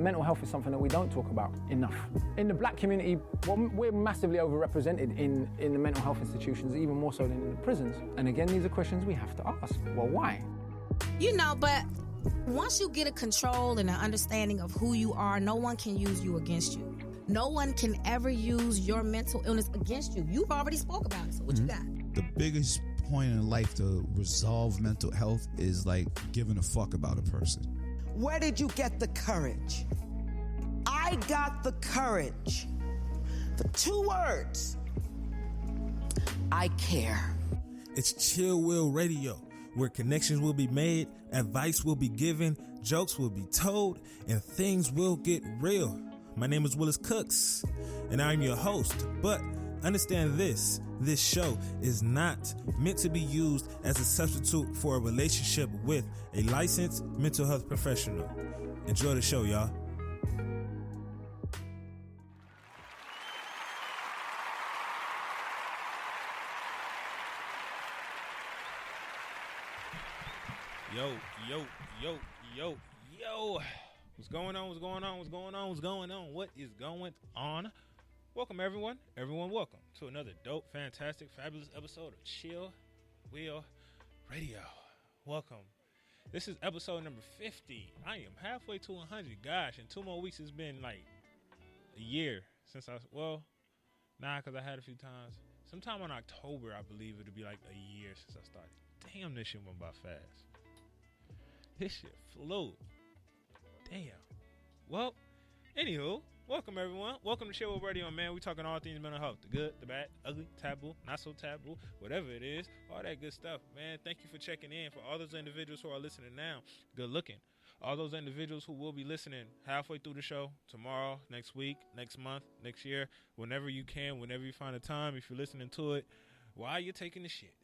mental health is something that we don't talk about enough. In the black community, well, we're massively overrepresented in the mental health institutions, even more so than in the prisons. And again, these are questions we have to ask. Well, why? But once you get a control and an understanding of who you are, no one can use you against you. No one can ever use your mental illness against you. You've already spoke about it, so what you got? The biggest point in life to resolve mental health is like giving a fuck about a person. Where did you get the courage? I got the courage. The 2 words. I care. It's Chill Will Radio, where connections will be made, advice will be given, jokes will be told, and things will get real. My name is Willis Cooks, and I'm your host. But understand this show is not meant to be used as a substitute for a relationship with a licensed mental health professional. Enjoy the show, y'all. Yo. What's going on? What is going on? Welcome, everyone. Welcome to another dope, fantastic, fabulous episode of Chill Will Radio. Welcome. This is episode number 50. I am halfway to 100. Gosh, in 2 more weeks, it's been like a year since because I had a few times. Sometime in October, I believe it'll be like a year since I started. Damn, this shit went by fast. This shit flew. Damn. Well, anywho, welcome everyone. Welcome to Chill With Radio, man. We talking all things mental health. The good, the bad, ugly, taboo, not so taboo, whatever it is. All that good stuff, man. Thank you for checking in. For all those individuals who are listening now, good looking. All those individuals who will be listening halfway through the show, tomorrow, next week, next month, next year, whenever you can, whenever you find the time, if you're listening to it, while you're taking the shit.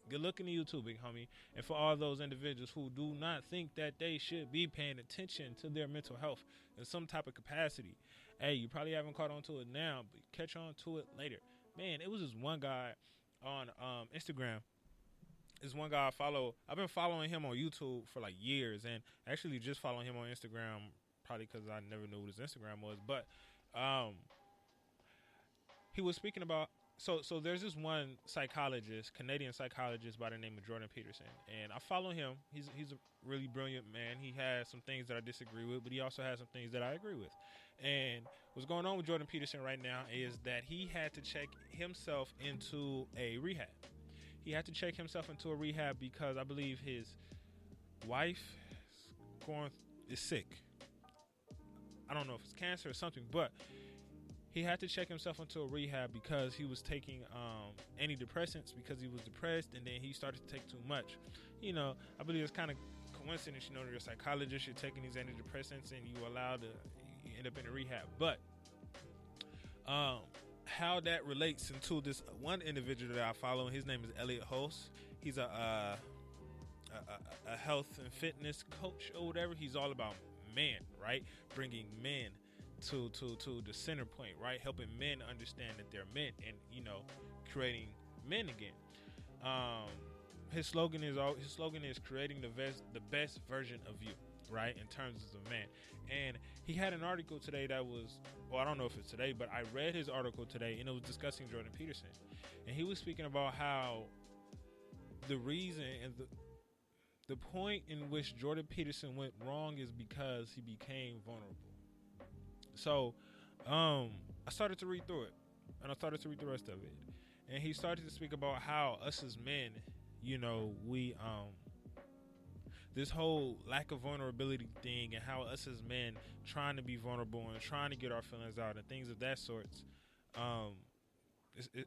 Good looking to you too, big homie. And for all those individuals who do not think that they should be paying attention to their mental health in some type of capacity. Hey, you probably haven't caught on to it now, but catch on to it later. Man, it was this one guy on Instagram. This one guy I follow. I've been following him on YouTube for like years, and actually just following him on Instagram probably because I never knew what his Instagram was. But he was speaking about. So there's this one psychologist, Canadian psychologist by the name of Jordan Peterson, and I follow him. He's a really brilliant man. He has some things that I disagree with, but he also has some things that I agree with. And what's going on with Jordan Peterson right now is that he had to check himself into a rehab. He had to check himself into a rehab because I believe his wife is sick. I don't know if it's cancer or something, but he had to check himself into a rehab because he was taking antidepressants because he was depressed, and then he started to take too much. I believe it's kind of coincidence, you're a psychologist, you're taking these antidepressants, and you end up in a rehab. But how that relates into this one individual that I follow, his name is Elliot Hulse. He's a health and fitness coach or whatever. He's all about men, right? Bringing men to the center point, right? Helping men understand that they're men, and creating men again. His slogan is creating the best version of you, right? In terms of a man. And he had an article today that was, I don't know if it's today, but I read his article today, and it was discussing Jordan Peterson, and he was speaking about how the reason and the point in which Jordan Peterson went wrong is because he became vulnerable. So, I started to read through it, and I started to read the rest of it, and he started to speak about how us as men, we, this whole lack of vulnerability thing, and how us as men trying to be vulnerable and trying to get our feelings out and things of that sort,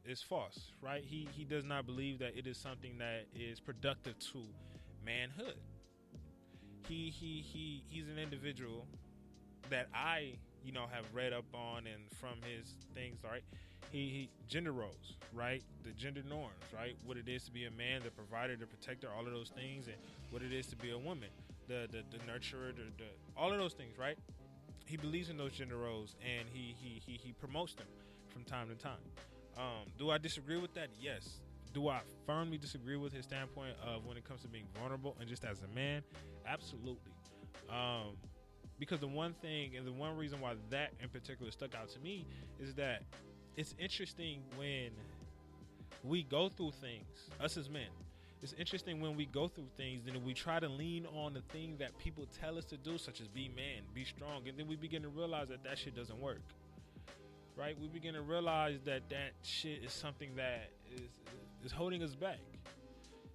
is false, right? He does not believe that it is something that is productive to manhood. He's an individual that I have read up on, and from his things, right? He gender roles, right? The gender norms, right? What it is to be a man, the provider, the protector, all of those things, and what it is to be a woman, the nurturer, the all of those things, right? He believes in those gender roles, and he promotes them from time to time. Do I disagree with that? Yes. Do I firmly disagree with his standpoint of when it comes to being vulnerable and just as a man? Absolutely. Because the one thing and the one reason why that in particular stuck out to me is that it's interesting when we go through things, us as men. It's interesting when we go through things and we try to lean on the thing that people tell us to do, such as be man, be strong, and then we begin to realize that shit doesn't work. Right? We begin to realize that shit is something that is holding us back.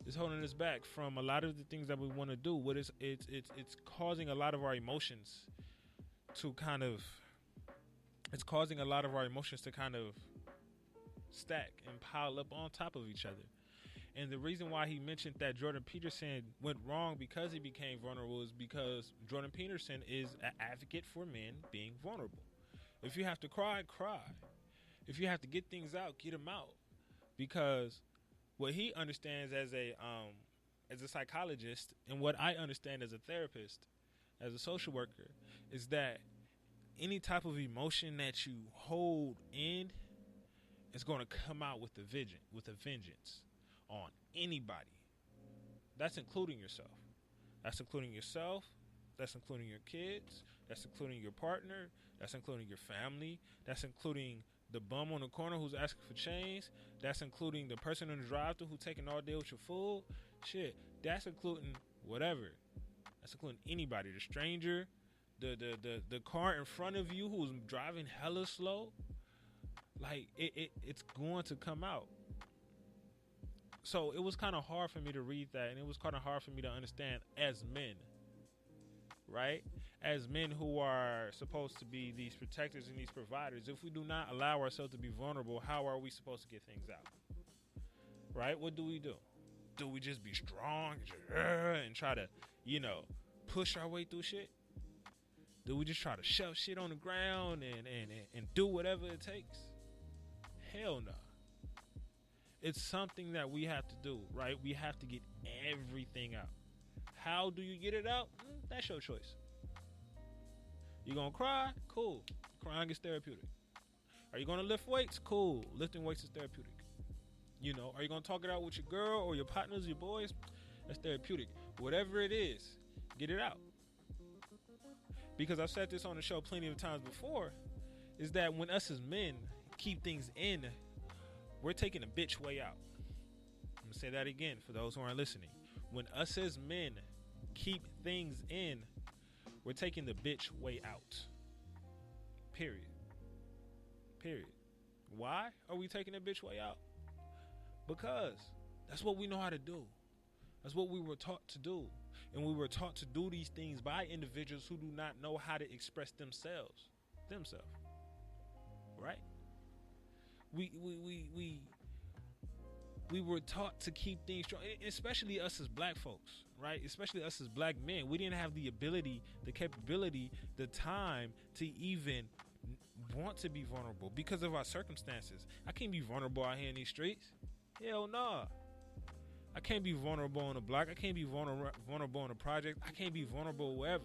It's holding us back from a lot of the things that we want to do. What it's causing a lot of our emotions to kind of stack and pile up on top of each other. And the reason why he mentioned that Jordan Peterson went wrong because he became vulnerable is because Jordan Peterson is an advocate for men being vulnerable. If you have to cry, cry. If you have to get things out, get them out. Because what he understands as a psychologist and what I understand as a therapist, as a social worker, is that any type of emotion that you hold in is going to come out with a vengeance on anybody. That's including yourself. That's including yourself. That's including your kids. That's including your partner. That's including your family. That's including the bum on the corner who's asking for change. That's including the person in the drive-thru who's taking all day with your food. Shit. That's including whatever. That's including anybody. The stranger, the car in front of you who's driving hella slow. Like it's going to come out. So it was kind of hard for me to read that, and it was kind of hard for me to understand as men, right? As men who are supposed to be these protectors and these providers, if we do not allow ourselves to be vulnerable, how are we supposed to get things out? Right? What do? Do we just be strong and try to, push our way through shit? Do we just try to shove shit on the ground and do whatever it takes? Hell no. It's something that we have to do, right? We have to get everything out. How do you get it out? That's your choice. You gonna cry? Cool. Crying is therapeutic. Are you gonna lift weights? Cool. Lifting weights is therapeutic. Are you gonna talk it out with your girl or your partners, your boys? That's therapeutic. Whatever it is, get it out. Because I've said this on the show plenty of times before, is that when us as men keep things in, we're taking a bitch way out. I'm going to say that again for those who aren't listening. When us as men keep things in, we're taking the bitch way out. Period. Why are we taking the bitch way out? Because that's what we know how to do. That's what we were taught to do. And we were taught to do these things by individuals who do not know how to express themselves. Right? We were taught to keep things strong, especially us as black folks, right? Especially us as black men. We didn't have the ability, the capability, the time to even want to be vulnerable because of our circumstances. I can't be vulnerable out here in these streets. Hell nah. I can't be vulnerable on the block. I can't be vulnerable on the project. I can't be vulnerable wherever,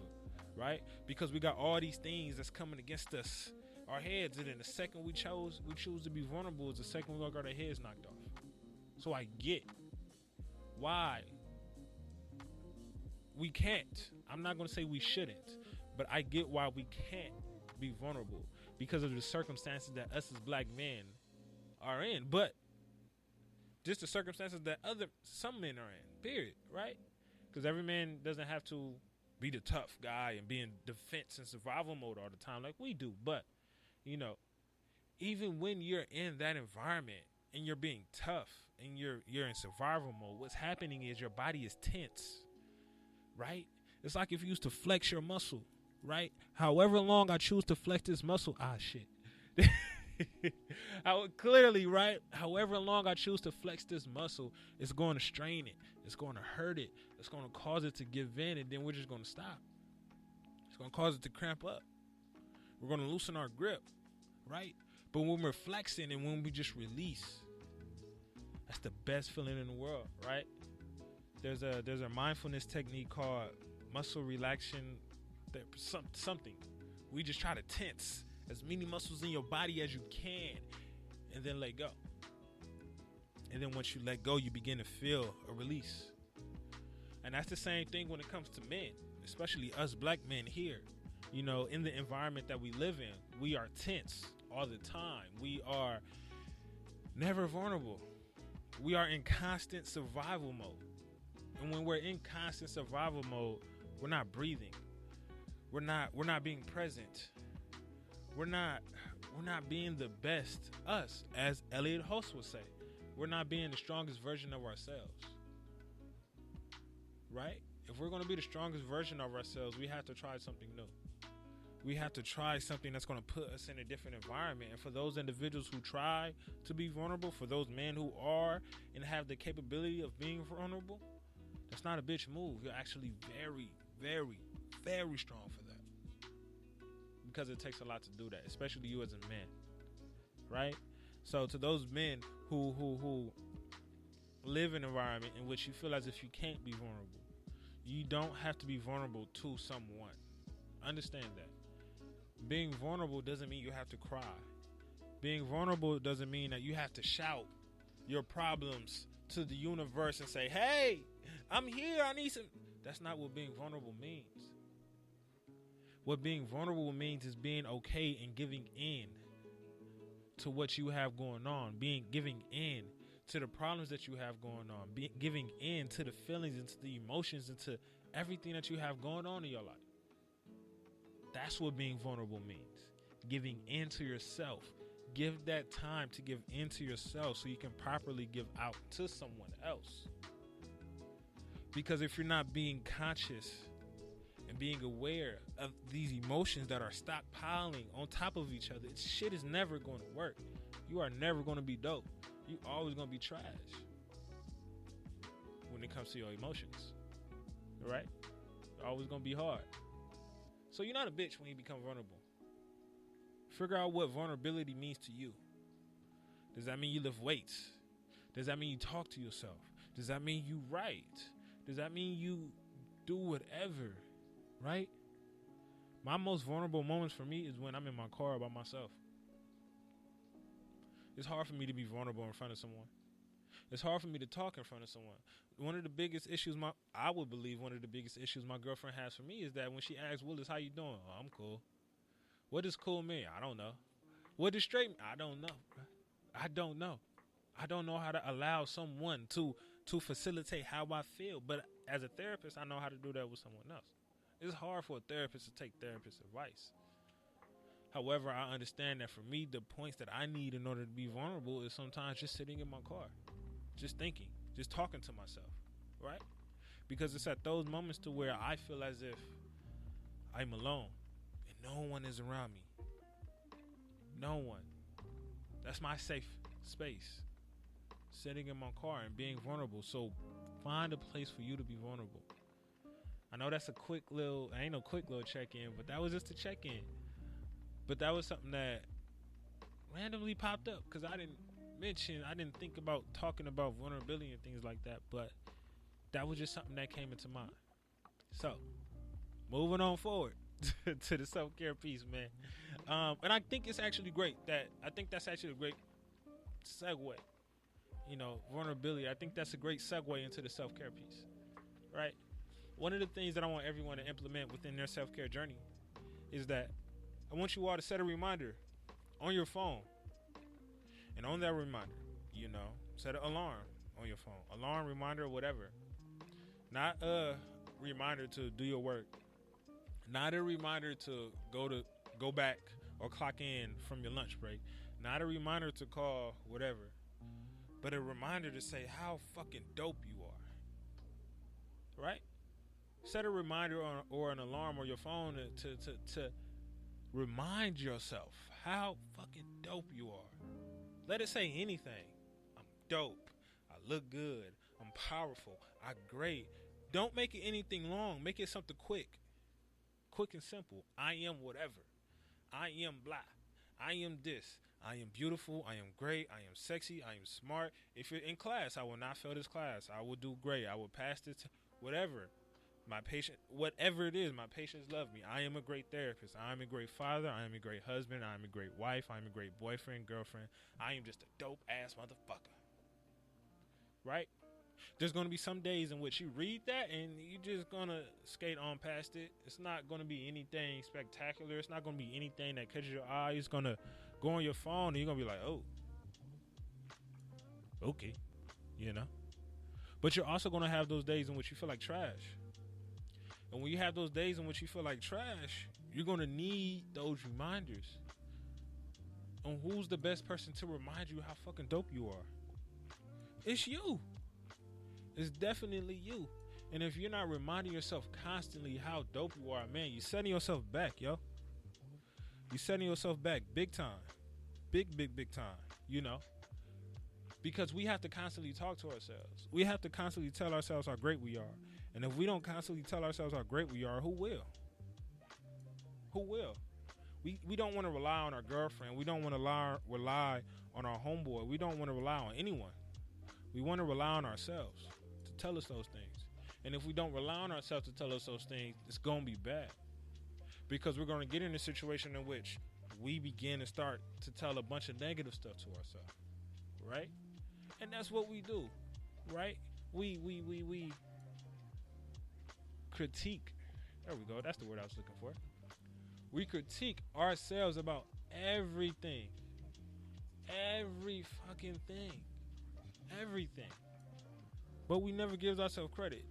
right? Because we got all these things that's coming against us. Our heads, and then the second we choose to be vulnerable is the second we're gonna get our heads knocked off. So I get why we can't. I'm not gonna say we shouldn't, but I get why we can't be vulnerable because of the circumstances that us as black men are in. But just the circumstances that some men are in. Period. Right? Because every man doesn't have to be the tough guy and be in defense and survival mode all the time like we do, but even when you're in that environment and you're being tough and you're in survival mode, what's happening is your body is tense, right? It's like if you used to flex your muscle, right? However long I choose to flex this muscle, shit. Clearly, right? However long I choose to flex this muscle, it's going to strain it. It's going to hurt it. It's going to cause it to give in, and then we're just going to stop. It's going to cause it to cramp up. We're going to loosen our grip, right? But when we're flexing and when we just release, that's the best feeling in the world, right? There's a mindfulness technique called muscle relaxation, something. We just try to tense as many muscles in your body as you can and then let go. And then once you let go, you begin to feel a release. And that's the same thing when it comes to men, especially us black men here. You know, in the environment that we live in, we are tense all the time. We are never vulnerable. We are in constant survival mode. And when we're in constant survival mode, we're not breathing. We're not being present. We're not being the best us, as Elliot Host would say. We're not being the strongest version of ourselves. Right? If we're going to be the strongest version of ourselves, we have to try something new. We have to try something that's going to put us in a different environment. And for those individuals who try to be vulnerable, for those men who are and have the capability of being vulnerable, that's not a bitch move. You're actually very, very, very strong for that. Because it takes a lot to do that, especially you as a man. Right? So to those men who live in an environment in which you feel as if you can't be vulnerable, you don't have to be vulnerable to someone. Understand that. Being vulnerable doesn't mean you have to cry. Being vulnerable doesn't mean that you have to shout your problems to the universe and say, hey, I'm here, I need some. That's not what being vulnerable means. What being vulnerable means is being okay and giving in to what you have going on, giving in to the problems that you have going on, giving in to the feelings and to the emotions and to everything that you have going on in your life. That's what being vulnerable means. Giving in to yourself. Give that time to give in to yourself so you can properly give out to someone else. Because if you're not being conscious and being aware of these emotions that are stockpiling on top of each other, shit is never going to work. You are never going to be dope. You always going to be trash when it comes to your emotions. Right? You're always going to be hard. So you're not a bitch when you become vulnerable. Figure out what vulnerability means to you. Does that mean you lift weights? Does that mean you talk to yourself? Does that mean you write? Does that mean you do whatever? Right? My most vulnerable moments for me is when I'm in my car by myself. It's hard for me to be vulnerable in front of someone. It's hard for me to talk in front of someone. One of the biggest issues I would believe one of the biggest issues my girlfriend has for me is that when she asks Willis, how you doing? Oh, I'm cool. What does cool mean? I don't know. What does straight mean? I don't know. I don't know. I don't know how to allow someone to facilitate how I feel. But as a therapist, I know how to do that with someone else. It's hard for a therapist to take therapist advice. However, I understand that for me, the points that I need in order to be vulnerable is sometimes just sitting in my car, just thinking, just talking to myself, right? Because it's at those moments to where I feel as if I'm alone and no one is around me. No one. That's my safe space. Sitting in my car and being vulnerable. So find a place for you to be vulnerable. I know that's ain't no quick little check-in, but that was just a check-in. But that was something that randomly popped up because I didn't think about talking about vulnerability and things like that, but that was just something that came into mind. So, moving on forward to the self-care piece, man. And I think it's actually great that's actually a great segue. You know, vulnerability. I think that's a great segue into the self-care piece, right? One of the things that I want everyone to implement within their self-care journey is that I want you all to set a reminder on your phone. And on that reminder, set an alarm on your phone. Alarm, reminder, whatever. Not a reminder to do your work. Not a reminder to go back or clock in from your lunch break. Not a reminder to call whatever. But a reminder to say how fucking dope you are. Right? Set a reminder or an alarm on your phone to remind yourself how fucking dope you are. Let it say anything. I'm dope. I look good. I'm powerful. I'm great. Don't make it anything long. Make it something quick. Quick and simple. I am whatever. I am blah. I am this. I am beautiful. I am great. I am sexy. I am smart. If you're in class, I will not fail this class. I will do great. I will pass this. Whatever. My patient, whatever it is, my patients love me. I am a great therapist. I am a great father. I am a great husband. I am a great wife. I am a great boyfriend, girlfriend. I am just a dope ass motherfucker. Right? There's going to be some days in which you read that and you're just going to skate on past it. It's not going to be anything spectacular. It's not going to be anything that catches your eye. It's going to go on your phone and you're going to be like, oh, okay, you know. But you're also going to have those days in which you feel like trash. And when you have those days in which you feel like trash, you're going to need those reminders on who's the best person to remind you how fucking dope you are. It's you. It's definitely you. And if you're not reminding yourself constantly how dope you are, man, you're setting yourself back, yo. You're setting yourself back big time. Big time, you know. Because we have to constantly talk to ourselves. We have to constantly tell ourselves how great we are. And if we don't constantly tell ourselves how great we are, who will? Who will? We don't want to rely on our girlfriend. We don't want to rely on our homeboy. We don't want to rely on anyone. We want to rely on ourselves to tell us those things. And if we don't rely on ourselves to tell us those things, it's going to be bad. Because we're going to get in a situation in which we begin to start to tell a bunch of negative stuff to ourselves. Right? And that's what we do. Right? We critique. There we go. That's the word I was looking for. We critique ourselves about everything. Every fucking thing. Everything. But we never give ourselves credit.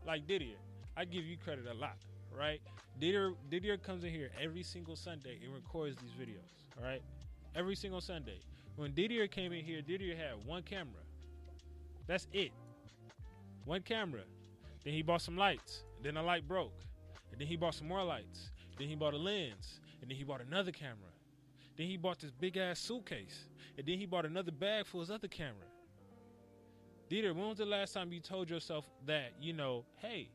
Like Didier. I give you credit a lot, right? Didier comes in here every single Sunday and records these videos, all right? Every single Sunday. When Didier came in here, Didier had one camera. That's it. One camera. Then he bought some lights. Then the light broke. And then he bought some more lights. Then he bought a lens. And then he bought another camera. Then he bought this big ass suitcase. And then he bought another bag for his other camera. Dieter, when was the last time you told yourself that, you know, hey,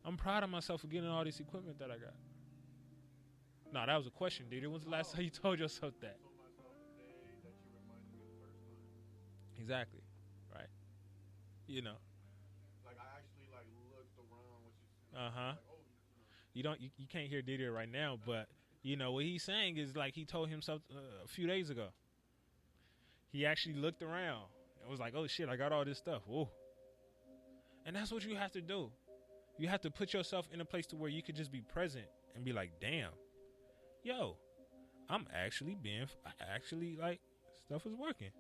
I'm proud of myself for getting all this equipment that I got? No, that was a question, Dieter. When was the last time you told yourself that? Exactly. Right. You know. Like I actually like looked around what you said. Uh-huh. Like, oh, You can't hear Didier right now, but you know what he's saying is like he told himself a few days ago. He actually looked around and was like, "Oh shit, I got all this stuff." Whoa. And that's what you have to do. You have to put yourself in a place to where you could just be present and be like, "Damn, yo, I'm actually like stuff is working.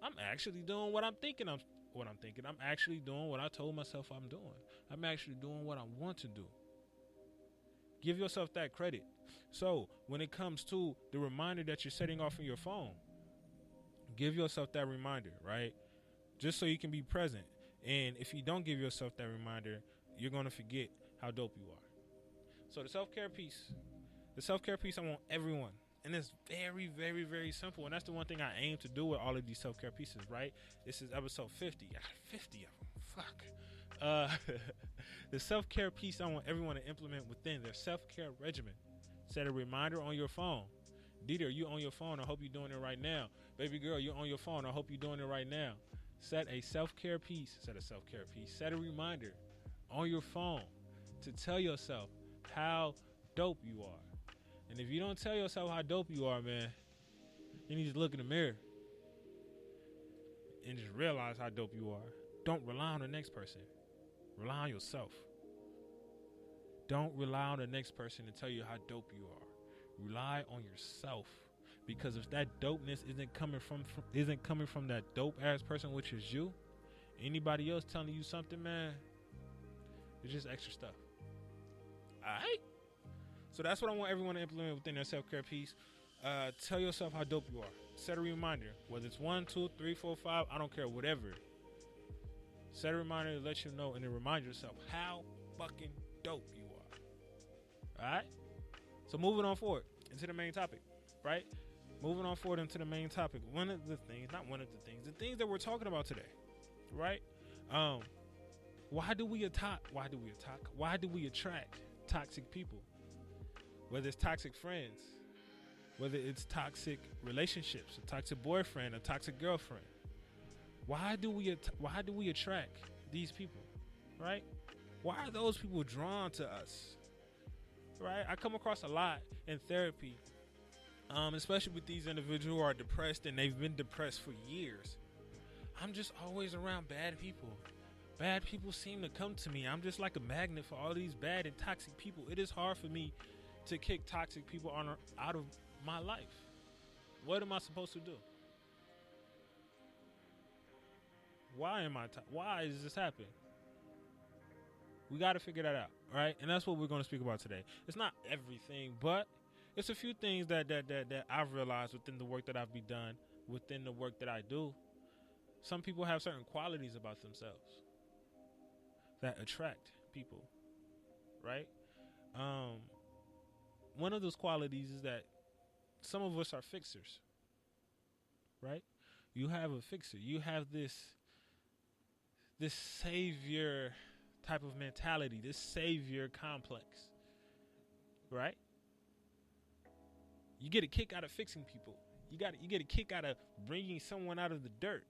I'm actually doing what I'm thinking. I'm actually doing what I told myself I'm doing. I'm actually doing what I want to do." Give yourself that credit. So when it comes to the reminder that you're setting off on your phone, give yourself that reminder, right? Just so you can be present. And if you don't give yourself that reminder, you're going to forget how dope you are. So the self-care piece, I want everyone. And it's very, very, very simple. And that's the one thing I aim to do with all of these self-care pieces, right? This is episode 50. I got 50 of them. Fuck. The self-care piece I want everyone to implement within their self-care regimen. Set a reminder on your phone. Dieter, you on your phone. I hope you're doing it right now. Baby girl, you're on your phone. I hope you're doing it right now. Set a self-care piece. Set a reminder on your phone to tell yourself how dope you are. And if you don't tell yourself how dope you are, man, you need to look in the mirror and just realize how dope you are. Don't rely on the next person. Rely on yourself. Don't rely on the next person to tell you how dope you are. Rely on yourself. Because if that dopeness isn't coming from that dope ass person, which is you, anybody else telling you something, man, it's just extra stuff. Alright? So that's what I want everyone to implement within their self-care piece. Tell yourself how dope you are. Set a reminder. Whether it's 1, 2, 3, 4, 5, I don't care, whatever. Set a reminder to let you know and then remind yourself how fucking dope you are. Alright? So moving on forward into the main topic, right? Moving on forward into the main topic. The things that we're talking about today, right? Why do we attract toxic people? Whether it's toxic friends, whether it's toxic relationships, a toxic boyfriend, a toxic girlfriend. Why do we attract these people, right? Why are those people drawn to us, right? I come across a lot in therapy, especially with these individuals who are depressed and they've been depressed for years. I'm just always around bad people. Bad people seem to come to me. I'm just like a magnet for all these bad and toxic people. It is hard for me to kick toxic people out of my life. What am I supposed to do? Why is this happening? We got to figure that out, right? And that's what we're going to speak about today. It's not everything, but it's a few things that I've realized within the work that I've done, within the work that I do. Some people have certain qualities about themselves that attract people, right? One of those qualities is that some of us are fixers, right? You have a fixer. You have this savior type of mentality, this savior complex, right? You get a kick out of fixing people. You get a kick out of bringing someone out of the dirt.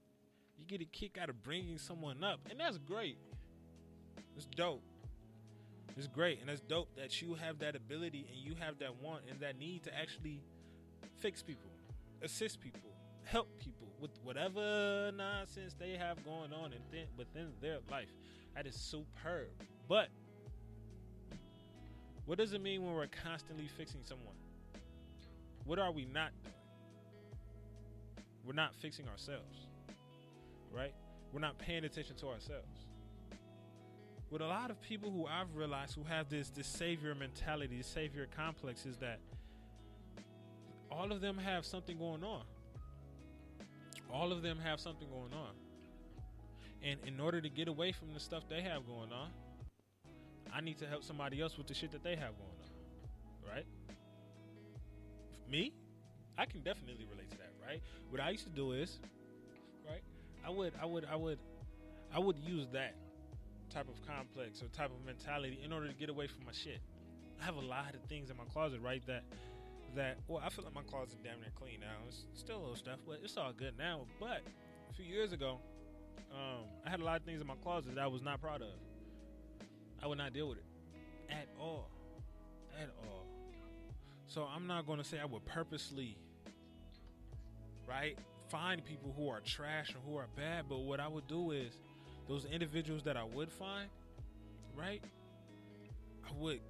You get a kick out of bringing someone up, and that's great. It's dope. It's great, and it's dope that you have that ability and you have that want and that need to actually fix people, assist people, help people with whatever nonsense they have going on within their life. That is superb. But what does it mean when we're constantly fixing someone? What are we not doing? We're not fixing ourselves, right? We're not paying attention to ourselves. With a lot of people who I've realized who have this savior mentality, this savior complex, is that all of them have something going on. All of them have something going on. And in order to get away from the stuff they have going on, I need to help somebody else with the shit that they have going on, right? Me? I can definitely relate to that, right? What I used to do is, right, I would use that type of complex or type of mentality in order to get away from my shit. I have a lot of things in my closet, right, that well, I feel like my closet's damn near clean now. It's still a little stuff, but it's all good now. But a few years ago, I had a lot of things in my closet that I was not proud of. I would not deal with it at all. So I'm not going to say I would purposely, right, find people who are trash or who are bad, but what I would do is those individuals that I would find, right, I would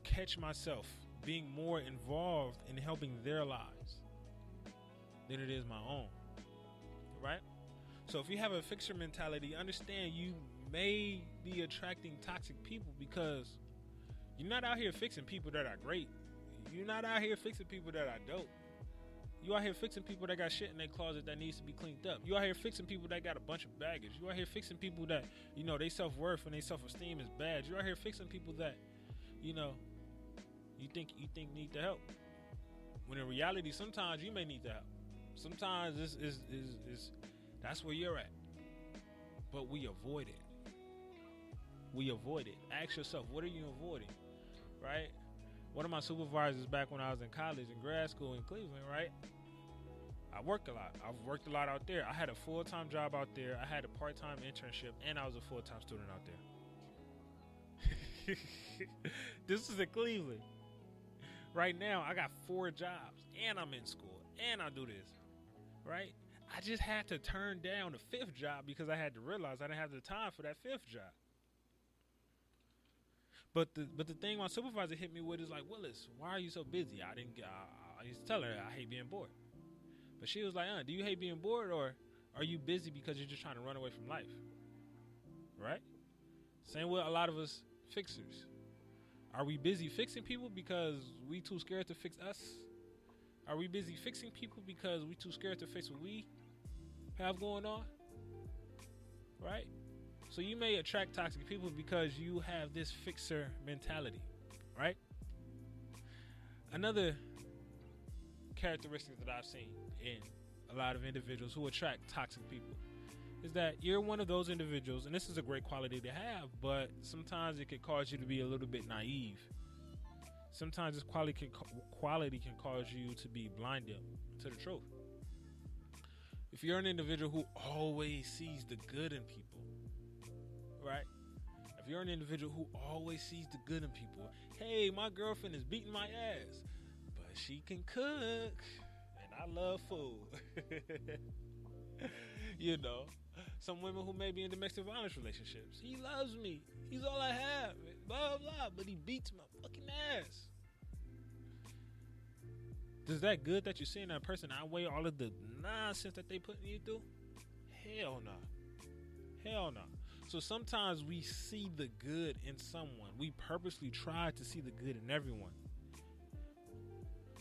catch myself being more involved in helping their lives than it is my own, right? So if you have a fixer mentality, understand you may be attracting toxic people because you're not out here fixing people that are great. You're not out here fixing people that are dope. You out here fixing people that got shit in their closet that needs to be cleaned up. You out here fixing people that got a bunch of baggage. You out here fixing people that, you know, they self-worth and they self-esteem is bad. You out here fixing people that, you know, you think need the help. When in reality, sometimes you may need the help. Sometimes this is that's where you're at. But we avoid it. We avoid it. Ask yourself, what are you avoiding? Right? One of my supervisors back when I was in college and grad school in Cleveland, right? I worked a lot. I've worked a lot out there. I had a full-time job out there. I had a part-time internship, and I was a full-time student out there. This is in Cleveland. Right now, I got 4 jobs, and I'm in school, and I do this, right? I just had to turn down the 5th job because I had to realize I didn't have the time for that 5th job. But the thing my supervisor hit me with is like, Willis, why are you so busy? I used to tell her I hate being bored. But she was like, do you hate being bored or are you busy because you're just trying to run away from life? Right? Same with a lot of us fixers. Are we busy fixing people because we too scared to fix us? Are we busy fixing people because we too scared to fix what we have going on? Right? So you may attract toxic people because you have this fixer mentality, right? Another characteristic that I've seen in a lot of individuals who attract toxic people is that you're one of those individuals, and this is a great quality to have, but sometimes it can cause you to be a little bit naive. Sometimes this quality can cause you to be blinded to the truth. If you're an individual who always sees the good in people, right? If you're an individual who always sees the good in people, hey, my girlfriend is beating my ass, but she can cook, and I love food. You know, Some women who may be in domestic violence relationships. He loves me. He's all I have. Blah, blah, blah. But he beats my fucking ass. Does that good that you're seeing that person outweigh all of the nonsense that they putting you through? Hell no. Hell no. So sometimes we see the good in someone. We purposely try to see the good in everyone.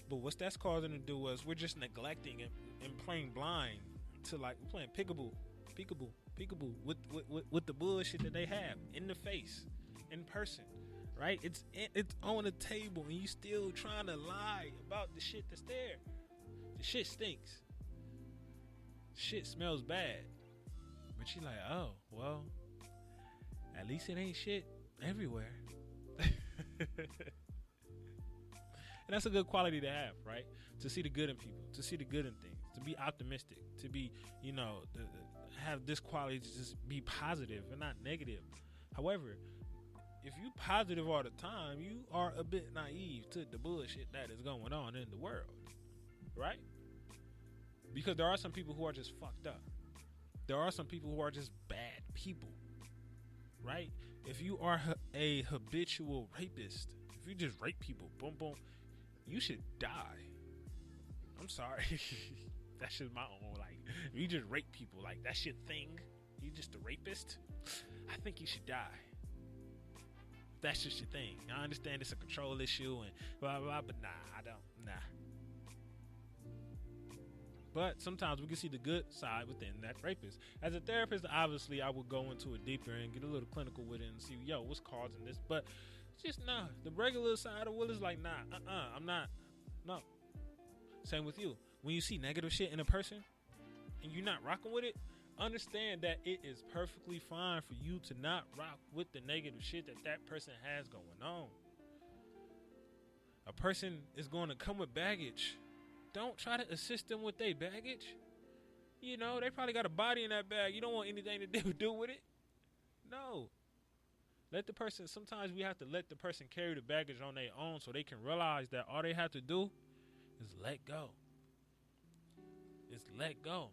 But what that's causing to do is we're just neglecting and playing blind to, like, playing peekaboo with the bullshit that they have in the face, in person, right? It's on the table and you still trying to lie about the shit that's there. The shit stinks. Shit smells bad. But you're like, oh, well, at least it ain't shit everywhere. And that's a good quality to have, right? To see the good in people, to see the good in things, to be optimistic, to be, have this quality to just be positive and not negative. However, if you positive all the time, you are a bit naive to the bullshit that is going on in the world, right? Because there are some people who are just fucked up. There are some people who are just bad people, right? If you are a habitual rapist, if you just rape people, boom, boom, you should die. I'm sorry. That's just my own, like, if you just rape people, like, that's your thing, you just a rapist, I think you should die. That's just your thing. I understand it's a control issue and blah, blah, blah, but nah. But sometimes we can see the good side within that rapist. As a therapist, obviously, I would go into it deeper and get a little clinical with it and see, what's causing this. But just the regular side of Will is like, I'm not. No. Same with you. When you see negative shit in a person and you're not rocking with it, understand that it is perfectly fine for you to not rock with the negative shit that person has going on. A person is going to come with baggage. Don't try to assist them with their baggage. They probably got a body in that bag. You don't want anything to do with it. No. Let the person, sometimes we have to let the person carry the baggage on their own so they can realize that all they have to do is let go. It's let go.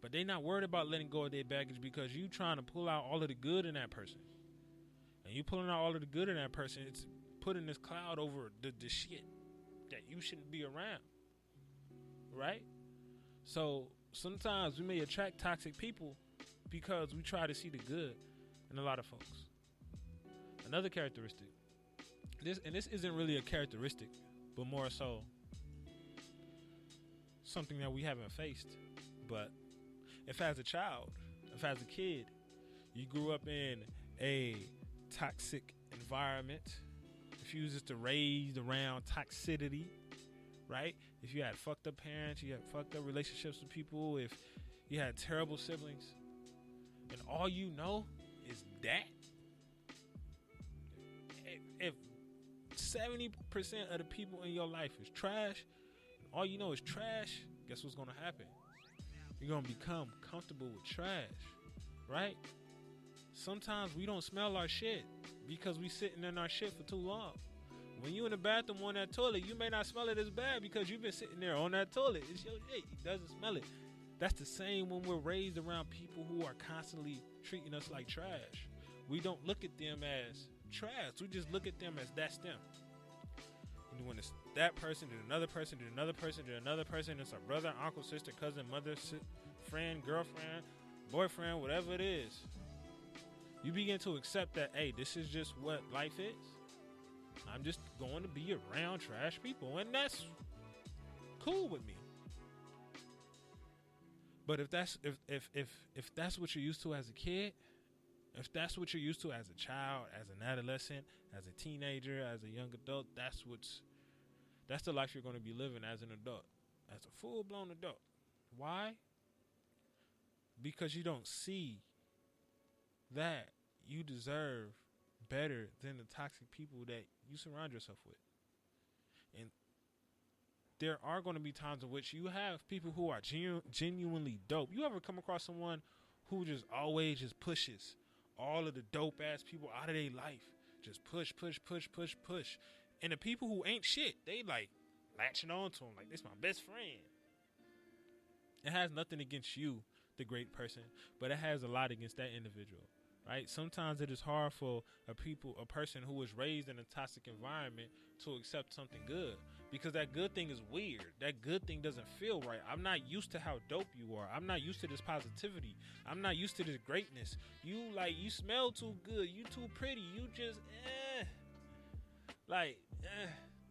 But they're not worried about letting go of their baggage because you trying to pull out all of the good in that person. And you pulling out all of the good in that person, it's putting this cloud over the shit that you shouldn't be around. Right? So sometimes we may attract toxic people because we try to see the good in a lot of folks. Another characteristic, this isn't really a characteristic, but more so something that we haven't faced. But if as a child, if as a kid, you grew up in a toxic environment, if you was just raised around toxicity, right? If you had fucked up parents, you had fucked up relationships with people, if you had terrible siblings, and all you know is that, if 70% of the people in your life is trash, and all you know is trash, guess what's going to happen? You're going to become comfortable with trash, right? Sometimes we don't smell our shit because we sitting in our shit for too long. When you in the bathroom on that toilet, you may not smell it as bad because you've been sitting there on that toilet. It's your shit. It doesn't smell it. That's the same when we're raised around people who are constantly treating us like trash. We don't look at them as trash. We just look at them as that's them. And when it's that person, then another person, then another person, then another person, it's a brother, uncle, sister, cousin, mother, friend, girlfriend, boyfriend, whatever it is. You begin to accept that, hey, this is just what life is. I'm just going to be around trash people, and that's cool with me. But if that's what you're used to as a kid, if that's what you're used to as a child, as an adolescent, as a teenager, as a young adult, that's the life you're going to be living as an adult, as a full-blown adult. Why? Because you don't see that you deserve better than the toxic people that you surround yourself with. And there are going to be times in which you have people who are genuinely dope. You ever come across someone who just always just pushes all of the dope ass people out of their life? Just push. And the people who ain't shit, they like latching on to them like this my best friend. It has nothing against you the great person, but it has a lot against that individual, right? Sometimes it is hard for a person who was raised in a toxic environment to accept something good, because that good thing is weird. That good thing doesn't feel right. I'm not used to how dope you are. I'm not used to this positivity. I'm not used to this greatness. You smell too good. You too pretty. You just,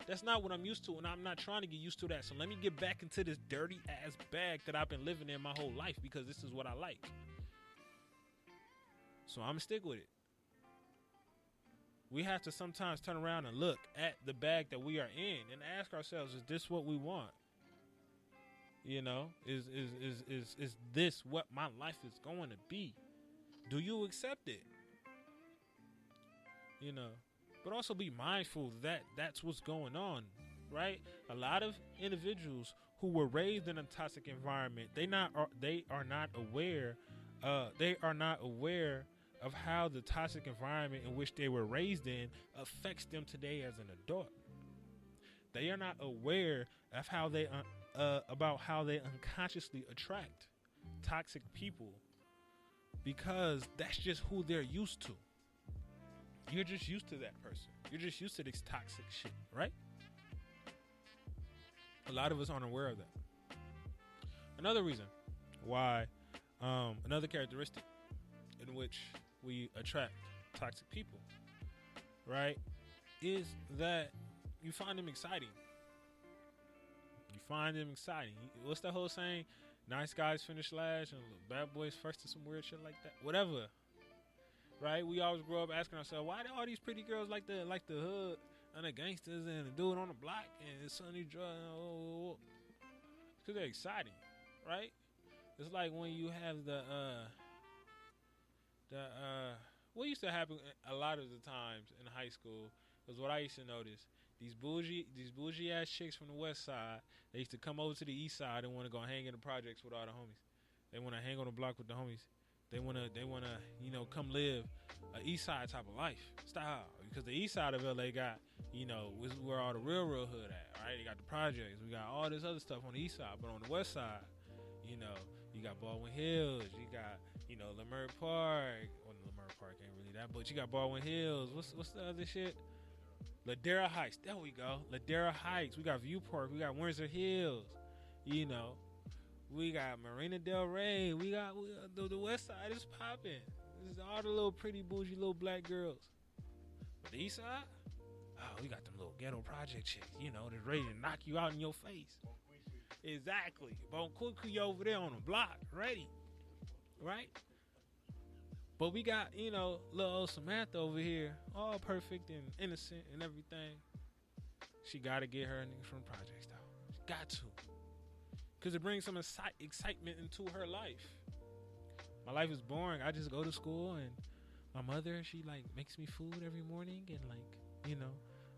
that's not what I'm used to, and I'm not trying to get used to that. So let me get back into this dirty ass bag that I've been living in my whole life, because this is what I like. So I'm gonna stick with it. We have to sometimes turn around and look at the bag that we are in and ask ourselves, is this what we want? You know, is this what my life is going to be? Do you accept it? You know, but also be mindful that that's what's going on, right? A lot of individuals who were raised in a toxic environment, they are not aware of how the toxic environment in which they were raised in affects them today as an adult. They are not aware of how they about how they unconsciously attract toxic people, because that's just who they're used to. You're just used to that person. You're just used to this toxic shit, right? A lot of us aren't aware of that. Another reason why, another characteristic in which we attract toxic people, right, is that you find them exciting. You find them exciting. What's the whole saying? Nice guys finish last and bad boys first, or some weird shit like that. Whatever. Right? We always grow up asking ourselves, why do all these pretty girls like the hood and the gangsters and the dude on the block and Sonny Drug? Because they're exciting, right? It's like when you have what used to happen a lot of the times in high school was what I used to notice. These bougie ass chicks from the west side, they used to come over to the east side and want to go hang in the projects with all the homies. They want to hang on the block with the homies. They wanna, come live a east side type of life style, because the east side of LA got, this is where all the real hood at, right? They got the projects, we got all this other stuff on the east side, but on the west side, you got Baldwin Hills, you got, Leimert Park. Well, Leimert Park ain't really that, but you got Baldwin Hills. What's the other shit? Ladera Heights. There we go. Ladera Heights. We got Viewport. We got Windsor Hills. We got Marina Del Rey. We got the west side is popping. This is all the little pretty bougie little black girls. But the east side, we got them little ghetto project chicks, that's ready to knock you out in your face. Exactly. Bon Kuku over there on the block, ready. Right? But we got, little old Samantha over here, all perfect and innocent and everything. She got to get her niggas from projects, though. She got to. Because it brings some excitement into her life. My life is boring. I just go to school, and my mother, she, makes me food every morning. And,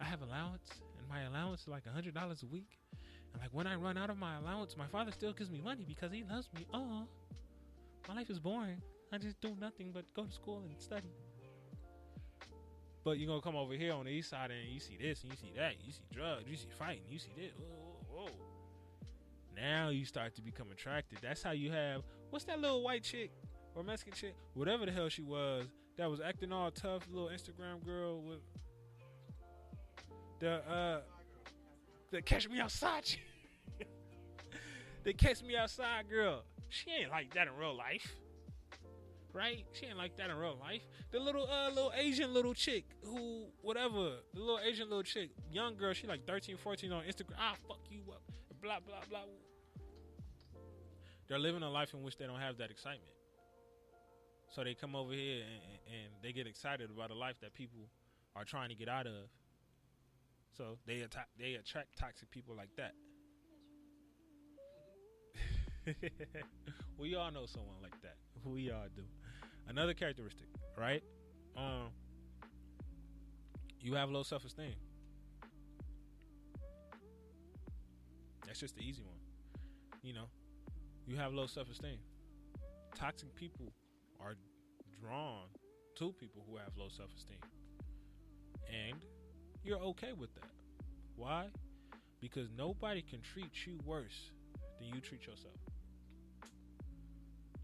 I have allowance, and my allowance is $100 a week. And, when I run out of my allowance, my father still gives me money because he loves me. Oh, my life is boring. I just do nothing but go to school and study. But you're going to come over here on the east side, and you see this, and you see that. You see drugs, you see fighting, you see this. Whoa. Now you start to become attracted. That's how you have, what's that little white chick or Mexican chick, whatever the hell she was, that was acting all tough, little Instagram girl with the Catch Me Outside chick. The Catch Me Outside girl. She ain't like that in real life. Right? She ain't like that in real life. The little Asian little chick who, whatever, the little Asian little chick, young girl, she 13, 14 on Instagram. I'll fuck you up. Blah, blah, blah. They're living a life in which they don't have that excitement. So they come over here and they get excited about a life that people are trying to get out of. So they attract toxic people like that. We all know someone like that. We all do. Another characteristic, right? You have low self-esteem. That's just the easy one. You have low self-esteem. Toxic people are drawn to people who have low self-esteem. And you're okay with that. Why? Because nobody can treat you worse than you treat yourself.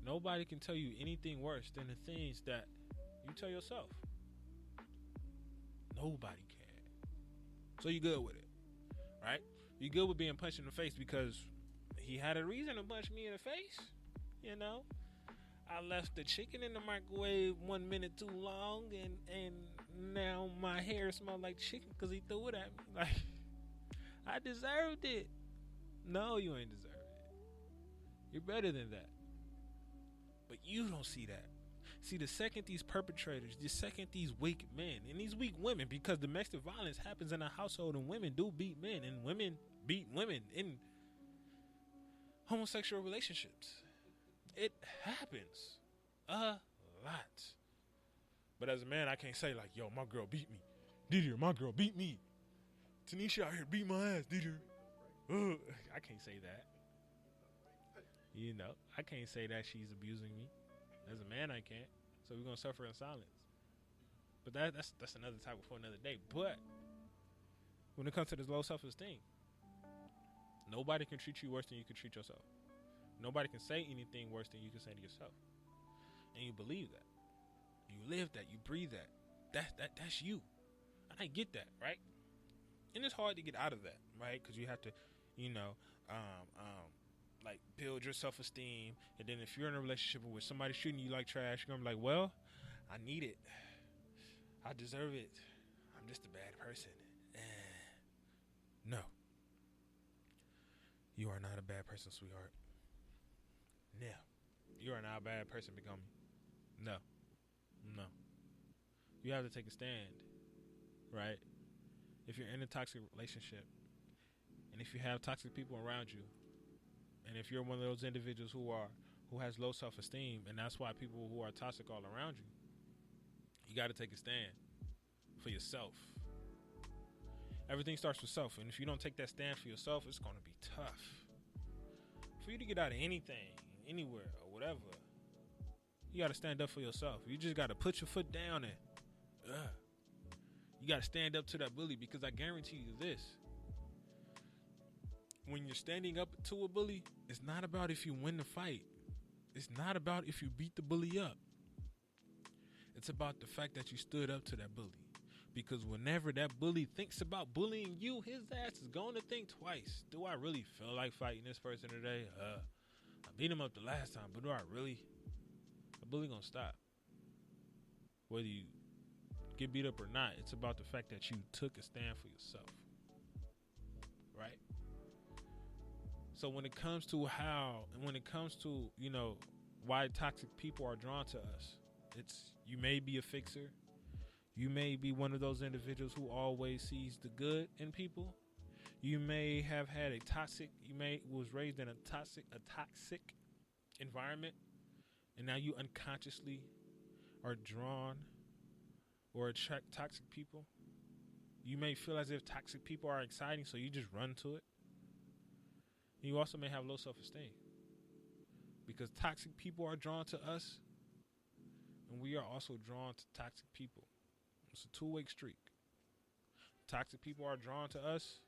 Nobody can tell you anything worse than the things that you tell yourself. Nobody can. So you good with it, right? You good with being punched in the face because he had a reason to punch me in the face. You know, I left the chicken in the microwave 1 minute too long, and now my hair smells like chicken because he threw it at me. Like, I deserved it. No, you ain't deserved it. You're better than that. But you don't see that. See, the second these perpetrators, the second these weak men and these weak women, because domestic violence happens in a household and women do beat men and women beat women in homosexual relationships. It happens a lot. But as a man, I can't say like, yo, my girl beat me. Didier, my girl beat me. Tanisha out here beat my ass, Didier. I can't say that. You know, I can't say that she's abusing me. As a man, I can't. So we're going to suffer in silence. But that's another topic for another day. But when it comes to this low self-esteem, nobody can treat you worse than you can treat yourself. Nobody can say anything worse than you can say to yourself. And you believe that. You live that. You breathe that. That's you. And I get that, right? And it's hard to get out of that, right? Because you have to, like build your self-esteem. And then if you're in a relationship with somebody treating you like trash, you're going to be like, well, I need it. I deserve it. I'm just a bad person. No. You are not a bad person, sweetheart. No. You are not a bad person becoming. No. You have to take a stand, right? If you're in a toxic relationship, and if you have toxic people around you, and if you're one of those individuals who has low self-esteem, and that's why people who are toxic all around you, you got to take a stand for yourself. Everything starts with self, and if you don't take that stand for yourself, it's going to be tough. For you to get out of anything, anywhere, or whatever, you got to stand up for yourself. You just got to put your foot down and you got to stand up to that bully, because I guarantee you this. When you're standing up to a bully, it's not about if you win the fight. It's not about if you beat the bully up. It's about the fact that you stood up to that bully. Because whenever that bully thinks about bullying you, his ass is going to think twice. Do I really feel like fighting this person today? I beat him up the last time, but do I really? The bully going to stop. Whether you get beat up or not, it's about the fact that you took a stand for yourself. Right? So when it comes to why toxic people are drawn to us, it's, you may be a fixer. You may be one of those individuals who always sees the good in people. You may have had was raised in a toxic environment, and now you unconsciously are drawn or attract toxic people. You may feel as if toxic people are exciting, so you just run to it. You also may have low self-esteem, because toxic people are drawn to us, and we are also drawn to toxic people. It's a two-way streak. Toxic people are drawn to us,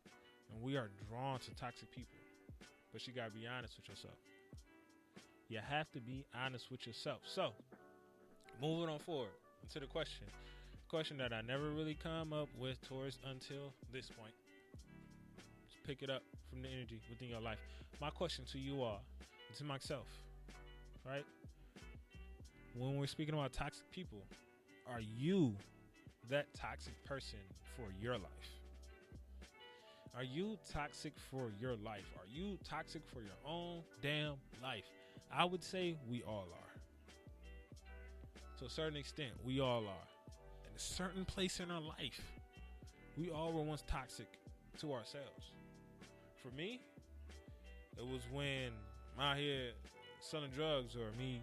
and we are drawn to toxic people. But you got to be honest with yourself. You have to be honest with yourself. So, moving on forward into the question. Question that I never really come up with towards until this point. Just pick it up from the energy within your life. My question to you all, to myself, right? When we're speaking about toxic people, are you that toxic person for your life? Are you toxic for your life? Are you toxic for your own damn life? I would say we all are. To a certain extent, we all are. In a certain place in our life, we all were once toxic to ourselves. For me, it was when I'm out here selling drugs, or me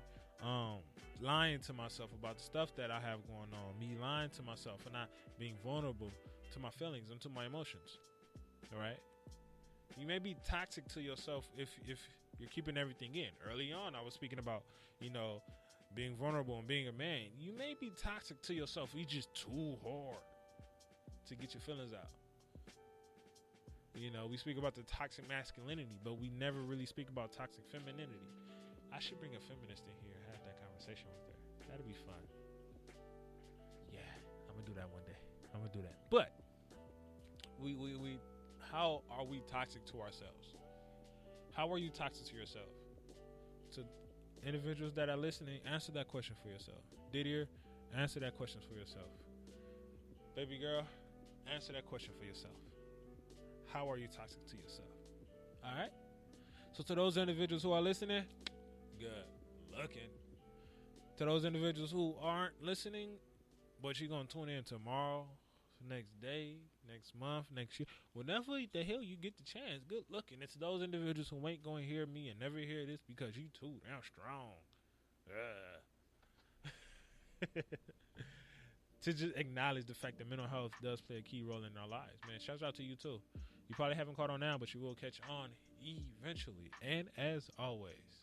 lying to myself about the stuff that I have going on, me lying to myself and not being vulnerable to my feelings and to my emotions. All right? You may be toxic to yourself if you're keeping everything in. Early on, I was speaking about, being vulnerable and being a man. You may be toxic to yourself. You're just too hard to get your feelings out. We speak about the toxic masculinity, but we never really speak about toxic femininity. I should bring a feminist in here and have that conversation with her. That'd be fun. Yeah, I'm gonna do that one day. I'm gonna do that. But we how are we toxic to ourselves? How are you toxic to yourself? To individuals that are listening, answer that question for yourself. Didier, answer that question for yourself. Baby girl, answer that question for yourself. How are you toxic to yourself? All right? So to those individuals who are listening, good looking. To those individuals who aren't listening, but you're going to tune in tomorrow, next day, next month, next year, whenever the hell you get the chance, good looking. It's those individuals who ain't going to hear me and never hear this because you too damn strong. To just acknowledge the fact that mental health does play a key role in our lives, man. Shouts out to you too. You probably haven't caught on now, but you will catch on eventually. And as always,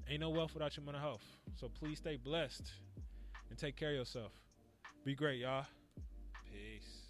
ain't no wealth without your mental health. So please stay blessed and take care of yourself. Be great, y'all. Peace.